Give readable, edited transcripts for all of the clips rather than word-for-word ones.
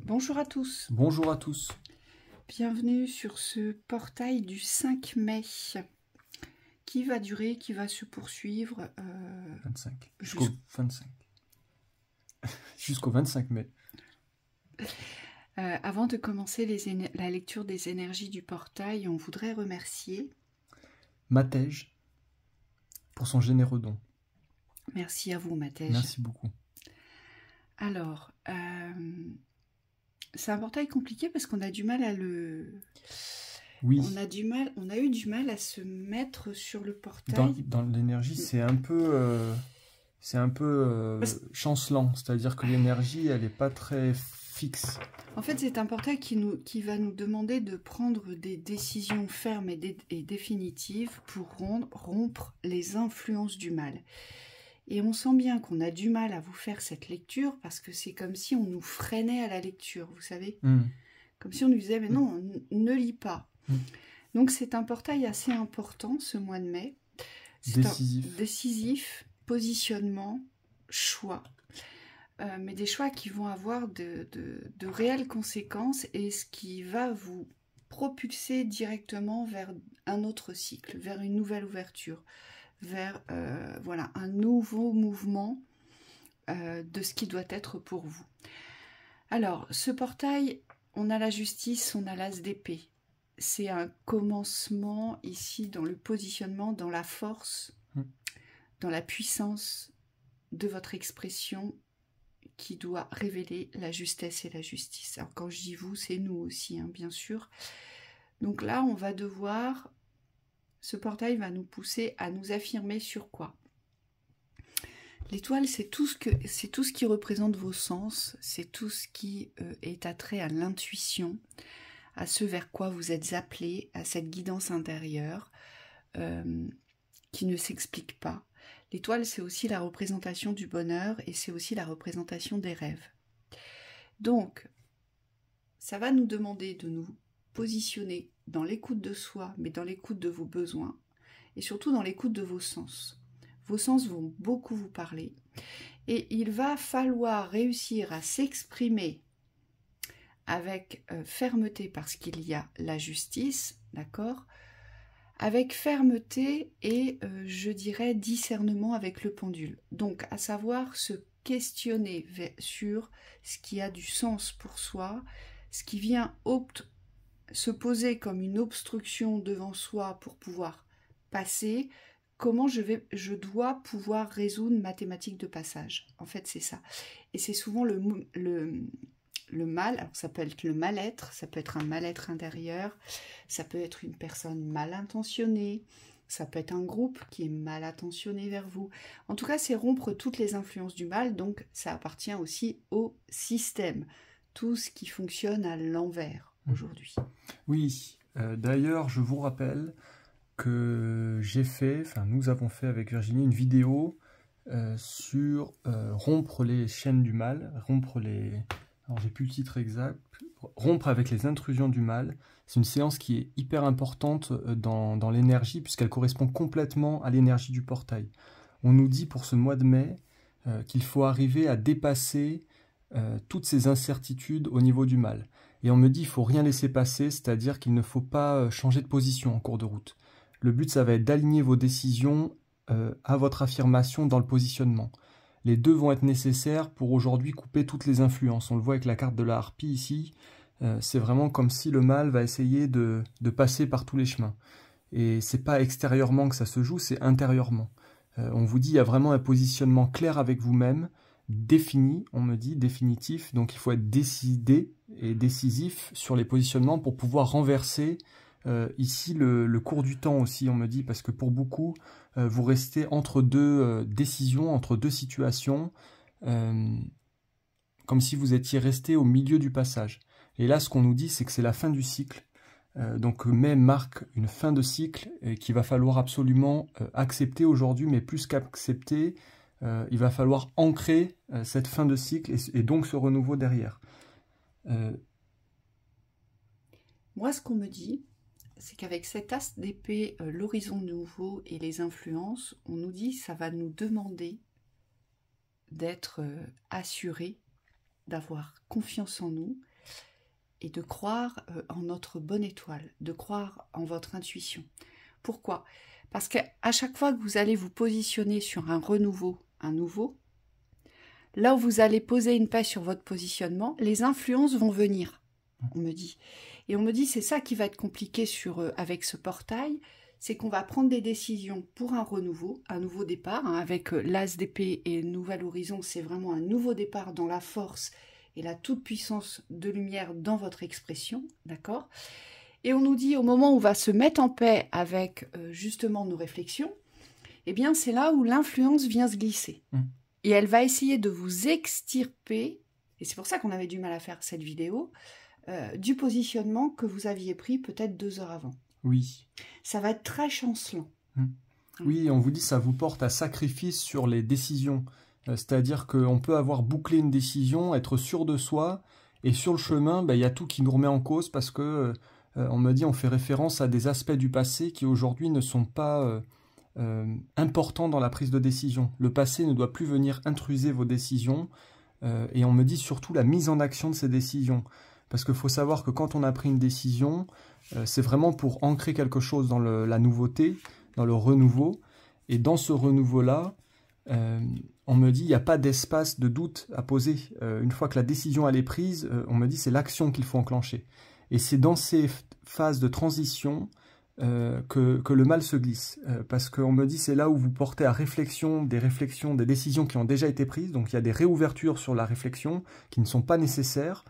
Bonjour à tous, Bonjour à tous. bienvenue sur ce portail du 5 mai qui va durer, qui va se poursuivre 25. Jusqu'au 25. Jusqu'au 25 mai. Avant de commencer la lecture des énergies du portail, on voudrait remercier Matej pour son généreux don. Merci à vous, Matej. Merci beaucoup. Alors, c'est un portail compliqué parce qu'on a du mal à le... Oui. On a eu du mal à se mettre sur le portail. Dans l'énergie, c'est un peu chancelant. C'est-à-dire que l'énergie, elle n'est pas très fixe. En fait, c'est un portail qui va nous demander de prendre des décisions fermes et définitives pour rompre les influences du mal. Et on sent bien qu'on a du mal à vous faire cette lecture parce que c'est comme si on nous freinait à la lecture, vous savez. Comme si on nous disait, mais non, ne lis pas. Donc c'est un portail assez important ce mois de mai. Décisif, positionnement, choix. Mais des choix qui vont avoir de réelles conséquences et ce qui va vous propulser directement vers un autre cycle, vers une nouvelle ouverture, vers voilà, un nouveau mouvement de ce qui doit être pour vous. Alors, ce portail, on a la justice, on a l'as d'épée. C'est un commencement ici dans le positionnement, dans la force, dans la puissance de votre expression qui doit révéler la justesse et la justice. Alors quand je dis vous, c'est nous aussi, hein, bien sûr. Donc là, on va devoir... Ce portail va nous pousser à nous affirmer sur quoi? L'étoile, c'est tout ce qui représente vos sens, c'est tout ce qui est attrait à l'intuition, à ce vers quoi vous êtes appelé, à cette guidance intérieure qui ne s'explique pas. L'étoile, c'est aussi la représentation du bonheur et c'est aussi la représentation des rêves. Donc, ça va nous demander de nous positionner dans l'écoute de soi, mais dans l'écoute de vos besoins et surtout dans l'écoute de vos sens. Vos sens vont beaucoup vous parler et il va falloir réussir à s'exprimer avec fermeté parce qu'il y a la justice, d'accord ? Avec fermeté et, je dirais, discernement avec le pendule. Donc, à savoir se questionner sur ce qui a du sens pour soi, ce qui vient se poser comme une obstruction devant soi pour pouvoir passer, comment je dois pouvoir résoudre ma thématique de passage. En fait, c'est ça. Et c'est souvent le mal, alors ça peut être le mal-être, ça peut être un mal-être intérieur, ça peut être une personne mal intentionnée, ça peut être un groupe qui est mal intentionné vers vous. En tout cas, c'est rompre toutes les influences du mal, donc ça appartient aussi au système, tout ce qui fonctionne à l'envers aujourd'hui. Oui, d'ailleurs, je vous rappelle que nous avons fait avec Virginie une vidéo sur rompre les chaînes du mal, alors j'ai plus le titre exact, rompre avec les intrusions du mal. C'est une séance qui est hyper importante dans l'énergie puisqu'elle correspond complètement à l'énergie du portail. On nous dit pour ce mois de mai qu'il faut arriver à dépasser toutes ces incertitudes au niveau du mal. Et on me dit qu'il ne faut rien laisser passer, c'est-à-dire qu'il ne faut pas changer de position en cours de route. Le but, ça va être d'aligner vos décisions à votre affirmation dans le positionnement. Les deux vont être nécessaires pour aujourd'hui couper toutes les influences. On le voit avec la carte de la harpie ici. C'est vraiment comme si le mal va essayer de passer par tous les chemins. Et c'est pas extérieurement que ça se joue, c'est intérieurement. On vous dit il y a vraiment un positionnement clair avec vous-même, défini, on me dit, définitif. Donc il faut être décidé et décisif sur les positionnements pour pouvoir renverser ici le cours du temps aussi, on me dit, parce que pour beaucoup, vous restez entre deux décisions, entre deux situations, comme si vous étiez resté au milieu du passage. Et là, ce qu'on nous dit, c'est que c'est la fin du cycle. Donc mai marque une fin de cycle qu'il va falloir absolument accepter aujourd'hui, mais plus qu'accepter, il va falloir ancrer cette fin de cycle et donc ce renouveau derrière. Moi, ce qu'on me dit, c'est qu'avec cet as d'épée, l'horizon nouveau et les influences, on nous dit que ça va nous demander d'être assurés, d'avoir confiance en nous, et de croire en notre bonne étoile, de croire en votre intuition. Pourquoi? Parce qu'à chaque fois que vous allez vous positionner sur un renouveau, un nouveau, là où vous allez poser une paix sur votre positionnement, les influences vont venir, on me dit. Et on me dit, c'est ça qui va être compliqué avec ce portail, c'est qu'on va prendre des décisions pour un renouveau, un nouveau départ, hein, avec l'As d'épée et Nouvel Horizon, c'est vraiment un nouveau départ dans la force et la toute-puissance de lumière dans votre expression, d'accord? Et on nous dit, au moment où on va se mettre en paix avec justement nos réflexions, eh bien c'est là où l'influence vient se glisser. Et elle va essayer de vous extirper, et c'est pour ça qu'on avait du mal à faire cette vidéo, du positionnement que vous aviez pris peut-être 2 heures avant. Oui. Ça va être très chancelant. Oui, on vous dit ça vous porte à sacrifice sur les décisions. C'est-à-dire qu'on peut avoir bouclé une décision, être sûr de soi, et sur le chemin, il y a tout qui nous remet en cause parce que, on me dit, on fait référence à des aspects du passé qui aujourd'hui ne sont pas importants dans la prise de décision. Le passé ne doit plus venir intruser vos décisions, et on me dit surtout la mise en action de ces décisions. Parce qu'il faut savoir que quand on a pris une décision, c'est vraiment pour ancrer quelque chose dans la nouveauté, dans le renouveau. Et dans ce renouveau-là, on me dit il n'y a pas d'espace de doute à poser. Une fois que la décision elle est prise, on me dit c'est l'action qu'il faut enclencher. Et c'est dans ces phases de transition que le mal se glisse. Parce qu'on me dit c'est là où vous portez à réflexion, des décisions qui ont déjà été prises. Donc il y a des réouvertures sur la réflexion qui ne sont pas nécessaires.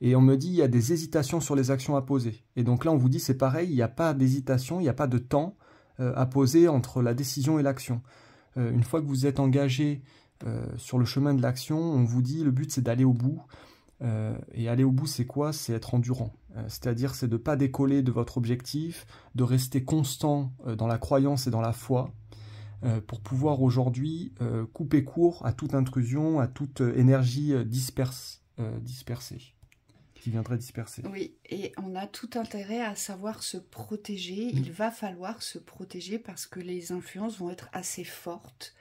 Et on me dit il y a des hésitations sur les actions à poser. Et donc là on vous dit c'est pareil, il n'y a pas d'hésitation, il n'y a pas de temps à poser entre la décision et l'action. Une fois que vous êtes engagé sur le chemin de l'action, on vous dit le but c'est d'aller au bout. Et aller au bout c'est quoi? C'est être endurant. C'est-à-dire c'est de ne pas décoller de votre objectif, de rester constant dans la croyance et dans la foi, pour pouvoir aujourd'hui couper court à toute intrusion, à toute énergie dispersée. Qui viendrait disperser. Oui, et on a tout intérêt à savoir se protéger. Il va falloir se protéger parce que les influences vont être assez fortes.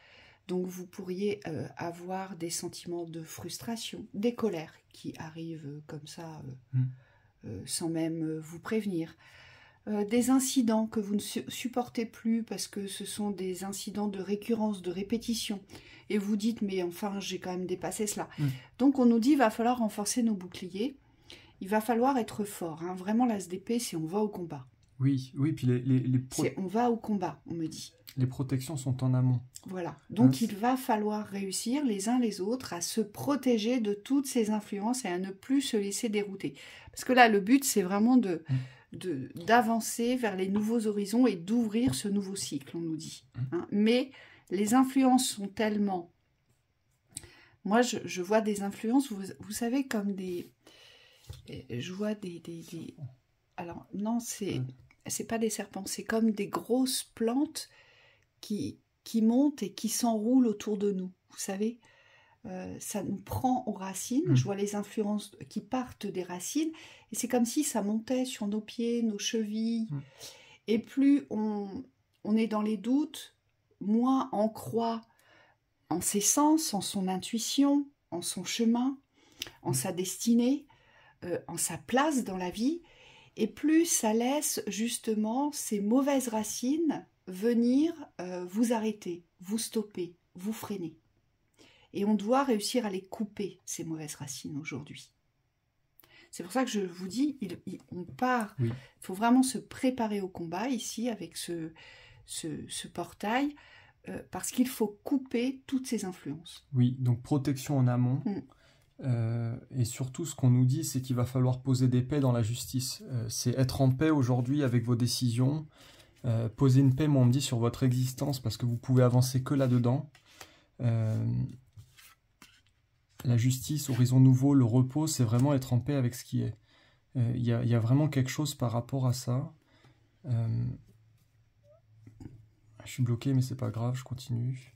Donc vous pourriez avoir des sentiments de frustration, des colères qui arrivent comme ça, sans même vous prévenir. Des incidents que vous ne supportez plus parce que ce sont des incidents de récurrence, de répétition. Et vous dites, mais enfin, j'ai quand même dépassé cela. Donc on nous dit, il va falloir renforcer nos boucliers. Il va falloir être fort, hein. Vraiment l'as d'épée, c'est on va au combat. Oui, puis c'est on va au combat, on me dit. Les protections sont en amont. Voilà, donc il va falloir réussir les uns les autres à se protéger de toutes ces influences et à ne plus se laisser dérouter. Parce que là, le but, c'est vraiment d'avancer vers les nouveaux horizons et d'ouvrir ce nouveau cycle, on nous dit. Hein. Mais les influences sont tellement... Moi, je vois des influences, vous savez, comme des... Je vois des... Alors, non, c'est pas des serpents, c'est comme des grosses plantes qui montent et qui s'enroulent autour de nous, vous savez. Ça nous prend aux racines, je vois les influences qui partent des racines, et c'est comme si ça montait sur nos pieds, nos chevilles. Et plus on est dans les doutes, moins on croit en ses sens, en son intuition, en son chemin, en sa destinée, en sa place dans la vie, et plus ça laisse justement ces mauvaises racines venir vous arrêter, vous stopper, vous freiner. Et on doit réussir à les couper, ces mauvaises racines aujourd'hui. C'est pour ça que je vous dis, on part, il faut vraiment se préparer au combat ici avec ce portail, parce qu'il faut couper toutes ces influences. Oui, donc protection en amont. Et surtout, ce qu'on nous dit, c'est qu'il va falloir poser des paix dans la justice. C'est être en paix aujourd'hui avec vos décisions. Poser une paix, moi, on me dit, sur votre existence, parce que vous pouvez avancer que là-dedans. La justice, horizon nouveau, le repos, c'est vraiment être en paix avec ce qui est. Il y a vraiment quelque chose par rapport à ça. Je suis bloqué, mais c'est pas grave, je continue.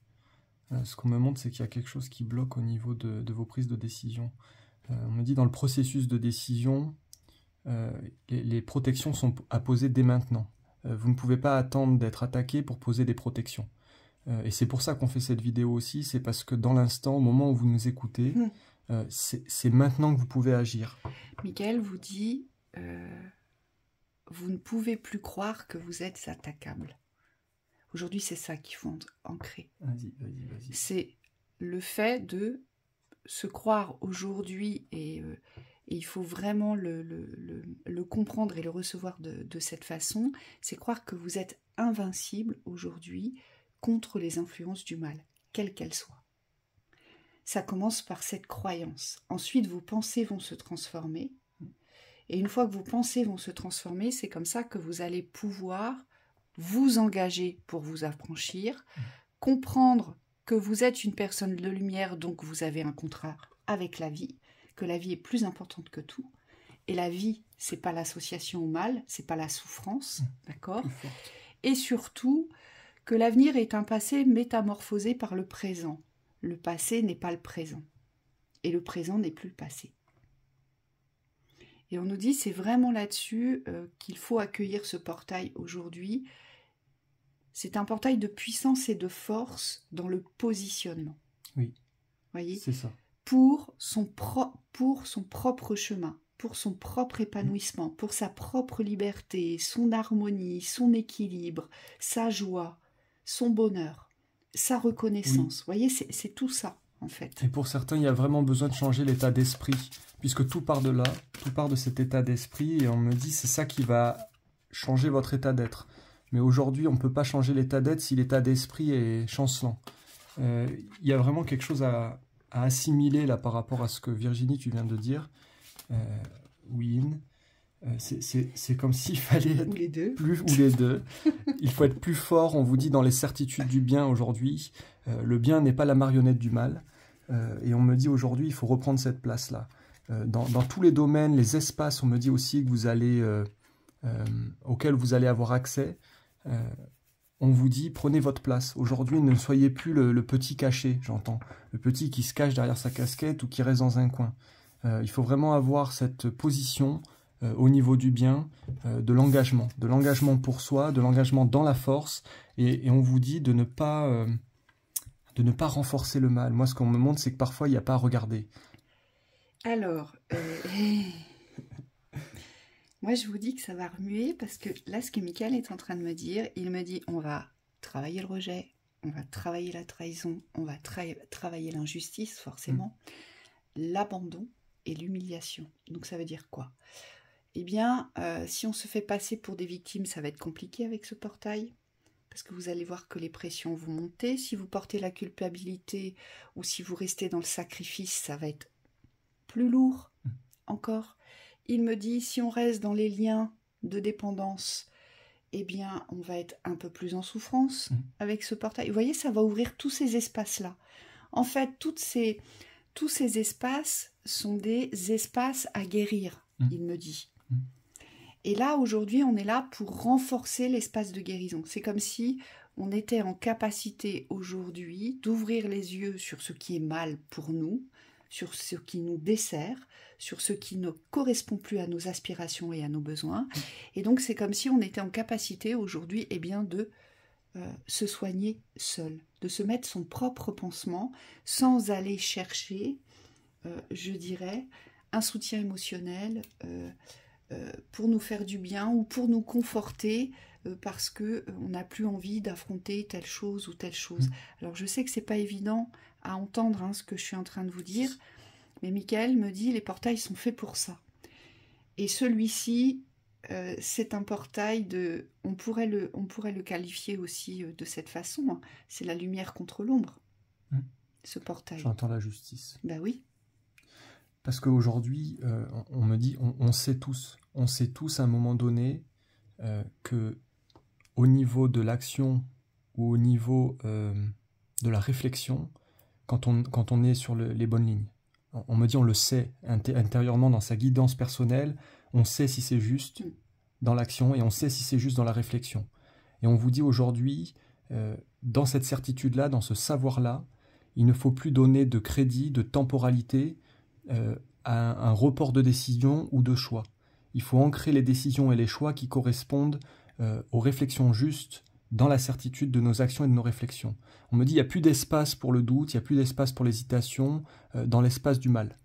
Ce qu'on me montre, c'est qu'il y a quelque chose qui bloque au niveau de vos prises de décision. On me dit dans le processus de décision, les protections sont à poser dès maintenant. Vous ne pouvez pas attendre d'être attaqué pour poser des protections. Et c'est pour ça qu'on fait cette vidéo aussi, c'est parce que dans l'instant, au moment où vous nous écoutez, c'est maintenant que vous pouvez agir. Michael vous dit, vous ne pouvez plus croire que vous êtes attaquable. Aujourd'hui, c'est ça qu'il faut ancrer. Vas-y. C'est le fait de se croire aujourd'hui, et il faut vraiment le comprendre et le recevoir de cette façon, c'est croire que vous êtes invincible aujourd'hui contre les influences du mal, quelles qu'elles soient. Ça commence par cette croyance. Ensuite, vos pensées vont se transformer. Et une fois que vos pensées vont se transformer, c'est comme ça que vous allez pouvoir vous engager pour vous affranchir, comprendre que vous êtes une personne de lumière, donc vous avez un contrat avec la vie, que la vie est plus importante que tout. Et la vie, c'est pas l'association au mal, c'est pas la souffrance, d'accord ? Et surtout, que l'avenir est un passé métamorphosé par le présent. Le passé n'est pas le présent. Et le présent n'est plus le passé. Et on nous dit, c'est vraiment là-dessus qu'il faut accueillir ce portail aujourd'hui. C'est un portail de puissance et de force dans le positionnement. Oui, voyez, c'est ça. Pour son propre chemin, pour son propre épanouissement, pour sa propre liberté, son harmonie, son équilibre, sa joie, son bonheur, sa reconnaissance. Vous voyez, c'est tout ça, en fait. Et pour certains, il y a vraiment besoin de changer l'état d'esprit, puisque tout part de là, tout part de cet état d'esprit, et on me dit c'est ça qui va changer votre état d'être. Mais aujourd'hui, on ne peut pas changer l'état d'être si l'état d'esprit est chancelant. Il y a vraiment quelque chose à assimiler là par rapport à ce que Virginie, tu viens de dire. C'est comme s'il fallait être ou les deux. ou les deux. Il faut être plus fort, on vous dit, dans les certitudes du bien aujourd'hui. Le bien n'est pas la marionnette du mal. Et on me dit aujourd'hui, il faut reprendre cette place-là. Dans tous les domaines, les espaces, on me dit aussi que vous allez, auxquels vous allez avoir accès. On vous dit, prenez votre place. Aujourd'hui, ne soyez plus le petit caché, j'entends. Le petit qui se cache derrière sa casquette ou qui reste dans un coin. Il faut vraiment avoir cette position au niveau du bien, de l'engagement pour soi, de l'engagement dans la force. Et on vous dit de ne pas renforcer le mal. Moi, ce qu'on me montre, c'est que parfois, il n'y a pas à regarder. Alors... Moi, je vous dis que ça va remuer parce que là, ce que Michael est en train de me dire, il me dit on va travailler le rejet, on va travailler la trahison, on va travailler l'injustice, forcément, l'abandon et l'humiliation. Donc, ça veut dire quoi? Eh bien, si on se fait passer pour des victimes, ça va être compliqué avec ce portail parce que vous allez voir que les pressions vont monter. Si vous portez la culpabilité ou si vous restez dans le sacrifice, ça va être plus lourd encore. Il me dit, si on reste dans les liens de dépendance, eh bien, on va être un peu plus en souffrance avec ce portail. Vous voyez, ça va ouvrir tous ces espaces-là. En fait, tous ces espaces sont des espaces à guérir, il me dit. Et là, aujourd'hui, on est là pour renforcer l'espace de guérison. C'est comme si on était en capacité aujourd'hui d'ouvrir les yeux sur ce qui est mal pour nous, sur ce qui nous dessert, sur ce qui ne correspond plus à nos aspirations et à nos besoins. Et donc, c'est comme si on était en capacité aujourd'hui de se soigner seul, de se mettre son propre pansement sans aller chercher, je dirais, un soutien émotionnel pour nous faire du bien ou pour nous conforter parce qu'on n'a plus envie d'affronter telle chose ou telle chose. Alors, je sais que c'est pas évident à entendre ce que je suis en train de vous dire, mais Michael me dit les portails sont faits pour ça. Et celui-ci, c'est un portail de... On pourrait le qualifier aussi de cette façon. C'est la lumière contre l'ombre, ce portail. J'entends la justice. Ben oui. Parce qu'aujourd'hui, on me dit, on sait tous à un moment donné que au niveau de l'action ou au niveau de la réflexion, quand on est sur les bonnes lignes. On me dit, on le sait intérieurement dans sa guidance personnelle, on sait si c'est juste dans l'action et on sait si c'est juste dans la réflexion. Et on vous dit aujourd'hui, dans cette certitude-là, dans ce savoir-là, il ne faut plus donner de crédit, de temporalité à un report de décision ou de choix. Il faut ancrer les décisions et les choix qui correspondent aux réflexions justes dans la certitude de nos actions et de nos réflexions. On me dit, il n'y a plus d'espace pour le doute, il n'y a plus d'espace pour l'hésitation dans l'espace du mal.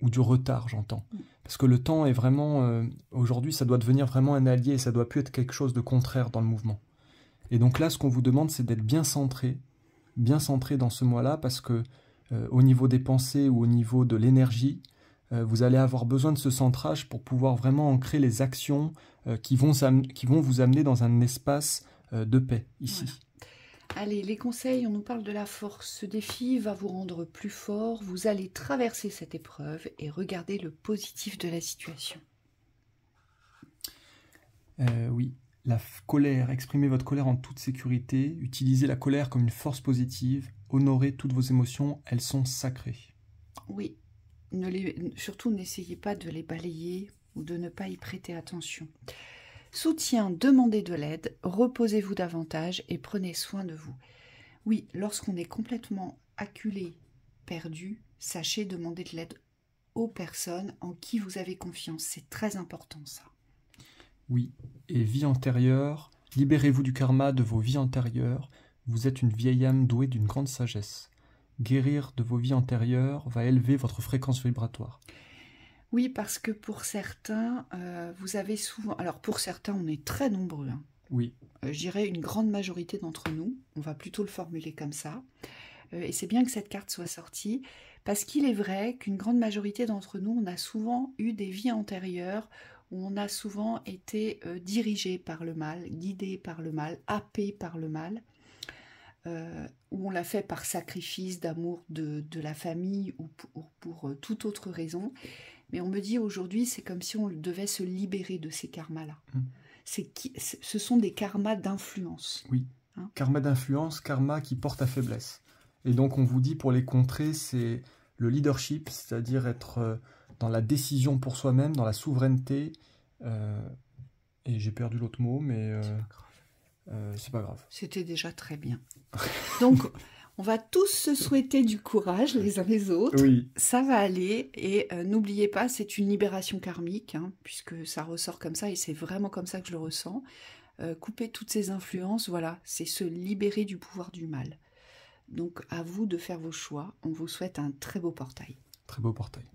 ou du retard, j'entends. Parce que le temps est vraiment, aujourd'hui, ça doit devenir vraiment un allié, ça doit plus être quelque chose de contraire dans le mouvement. Et donc là, ce qu'on vous demande, c'est d'être bien centré dans ce mois-là, parce que au niveau des pensées ou au niveau de l'énergie, vous allez avoir besoin de ce centrage pour pouvoir vraiment ancrer les actions qui vont vous amener dans un espace de paix, ici. Voilà. Allez, les conseils, on nous parle de la force. Ce défi va vous rendre plus fort. Vous allez traverser cette épreuve et regarder le positif de la situation. Oui, colère. Exprimez votre colère en toute sécurité. Utilisez la colère comme une force positive. Honorez toutes vos émotions. Elles sont sacrées. Oui, surtout n'essayez pas de les balayer ou de ne pas y prêter attention. Soutien, demandez de l'aide, reposez-vous davantage et prenez soin de vous. Oui, lorsqu'on est complètement acculé, perdu, sachez demander de l'aide aux personnes en qui vous avez confiance. C'est très important ça. Oui, et vie antérieure, libérez-vous du karma de vos vies antérieures. Vous êtes une vieille âme douée d'une grande sagesse. Guérir de vos vies antérieures va élever votre fréquence vibratoire. Oui, parce que pour certains, vous avez souvent... Alors pour certains, on est très nombreux. Hein. Oui. Je dirais une grande majorité d'entre nous. On va plutôt le formuler comme ça. Et c'est bien que cette carte soit sortie, parce qu'il est vrai qu'une grande majorité d'entre nous, on a souvent eu des vies antérieures où on a souvent été dirigé par le mal, guidé par le mal, happé par le mal, où on l'a fait par sacrifice d'amour de la famille ou pour toute autre raison. Mais on me dit aujourd'hui, c'est comme si on devait se libérer de ces karmas-là. Ce sont des karmas d'influence. Oui, hein, karma d'influence, karma qui porte à faiblesse. Et donc on vous dit pour les contrer, c'est le leadership, c'est-à-dire être dans la décision pour soi-même, dans la souveraineté. Et j'ai perdu l'autre mot, mais c'est pas grave. C'était déjà très bien. Donc... On va tous se souhaiter du courage les uns les autres. Oui. Ça va aller. Et n'oubliez pas, c'est une libération karmique, hein, puisque ça ressort comme ça, et c'est vraiment comme ça que je le ressens. Couper toutes ces influences, voilà, c'est se libérer du pouvoir du mal. Donc à vous de faire vos choix. On vous souhaite un très beau portail. Très beau portail.